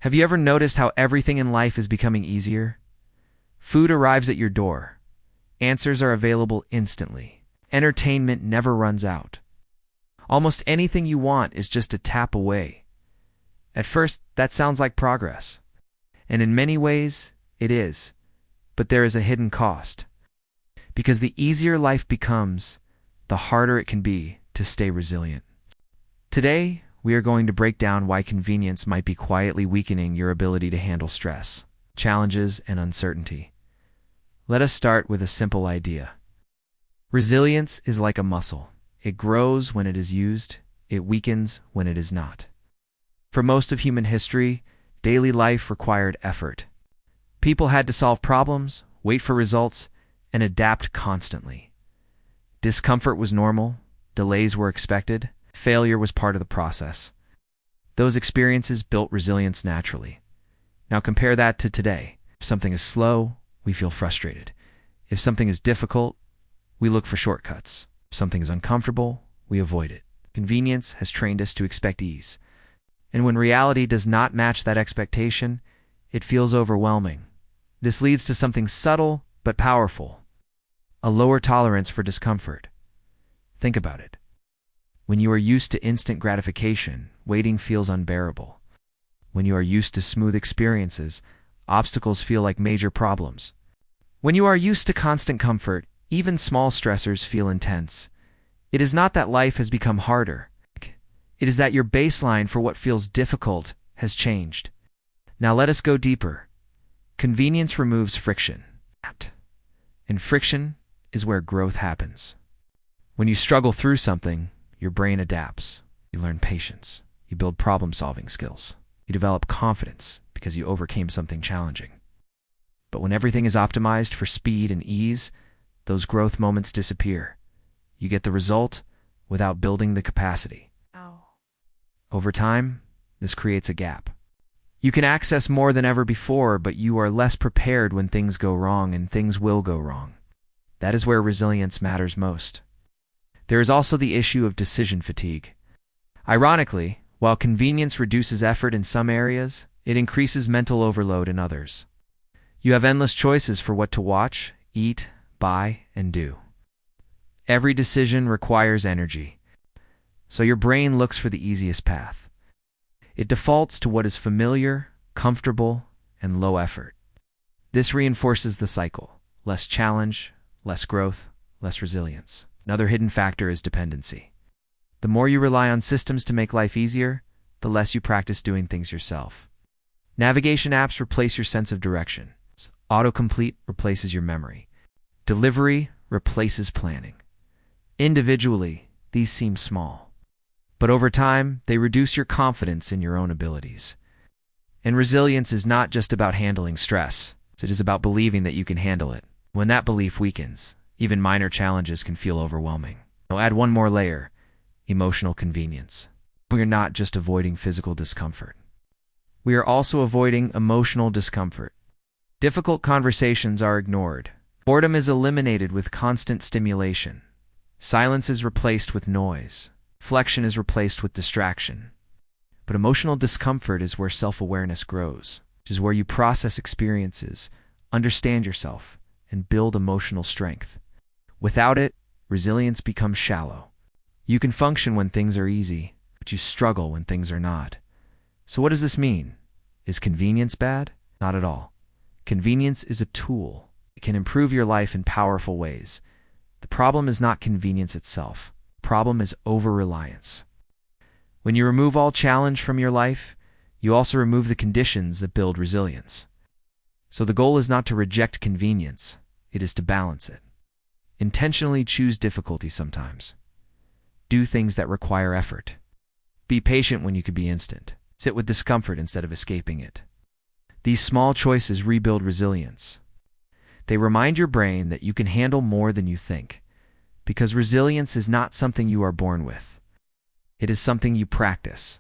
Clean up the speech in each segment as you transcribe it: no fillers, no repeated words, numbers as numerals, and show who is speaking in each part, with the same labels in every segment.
Speaker 1: Have you ever noticed how everything in life is becoming easier? Food arrives at your door. Answers are available instantly. Entertainment never runs out. Almost anything you want is just a tap away. At first, that sounds like progress. And in many ways, it is. But there is a hidden cost. Because the easier life becomes, the harder it can be to stay resilient. Today, we are going to break down why convenience might be quietly weakening your ability to handle stress, challenges, and uncertainty. Let us start with a simple idea. Resilience is like a muscle. It grows when it is used, it weakens when it is not. For most of human history, daily life required effort. People had to solve problems, wait for results, and adapt constantly. Discomfort was normal, delays were expected, failure was part of the process. Those experiences built resilience naturally. Now compare that to today. If something is slow, we feel frustrated. If something is difficult, we look for shortcuts. If something is uncomfortable, we avoid it. Convenience has trained us to expect ease. And when reality does not match that expectation, it feels overwhelming. This leads to something subtle but powerful: a lower tolerance for discomfort. Think about it. When you are used to instant gratification, waiting feels unbearable. When you are used to smooth experiences, obstacles feel like major problems. When you are used to constant comfort, even small stressors feel intense. It is not that life has become harder. It is that your baseline for what feels difficult has changed. Now let us go deeper. Convenience removes friction. And friction is where growth happens. When you struggle through something, your brain adapts. You learn patience. You build problem-solving skills. You develop confidence because you overcame something challenging. But when everything is optimized for speed and ease, those growth moments disappear. You get the result without building the capacity. Over time, this creates a gap. You can access more than ever before, but you are less prepared when things go wrong, and things will go wrong. That is where resilience matters most. There is also the issue of decision fatigue. Ironically, while convenience reduces effort in some areas, it increases mental overload in others. You have endless choices for what to watch, eat, buy, and do. Every decision requires energy. So your brain looks for the easiest path. It defaults to what is familiar, comfortable, and low effort. This reinforces the cycle: less challenge, less growth, less resilience. Another hidden factor is dependency. The more you rely on systems to make life easier, the less you practice doing things yourself. Navigation apps replace your sense of direction. Autocomplete replaces your memory. Delivery replaces planning. Individually, these seem small. But over time, they reduce your confidence in your own abilities. And resilience is not just about handling stress. It is about believing that you can handle it. When that belief weakens, even minor challenges can feel overwhelming. Now add one more layer: emotional convenience. We are not just avoiding physical discomfort. We are also avoiding emotional discomfort. Difficult conversations are ignored. Boredom is eliminated with constant stimulation. Silence is replaced with noise. Reflection is replaced with distraction. But emotional discomfort is where self-awareness grows. It is where you process experiences, understand yourself, and build emotional strength. Without it, resilience becomes shallow. You can function when things are easy, but you struggle when things are not. So what does this mean? Is convenience bad? Not at all. Convenience is a tool. It can improve your life in powerful ways. The problem is not convenience itself. The problem is over-reliance. When you remove all challenge from your life, you also remove the conditions that build resilience. So the goal is not to reject convenience, it is to balance it. Intentionally choose difficulty sometimes. Do things that require effort. Be patient when you could be instant. Sit with discomfort instead of escaping it. These small choices rebuild resilience. They remind your brain that you can handle more than you think, because resilience is not something you are born with. It is something you practice.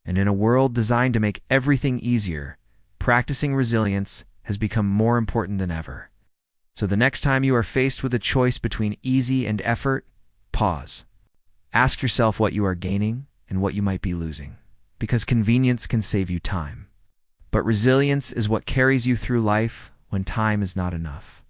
Speaker 1: And in a world designed to make everything easier, practicing resilience has become more important than ever. So the next time you are faced with a choice between easy and effort, pause. Ask yourself what you are gaining and what you might be losing, because convenience can save you time, but resilience is what carries you through life when time is not enough.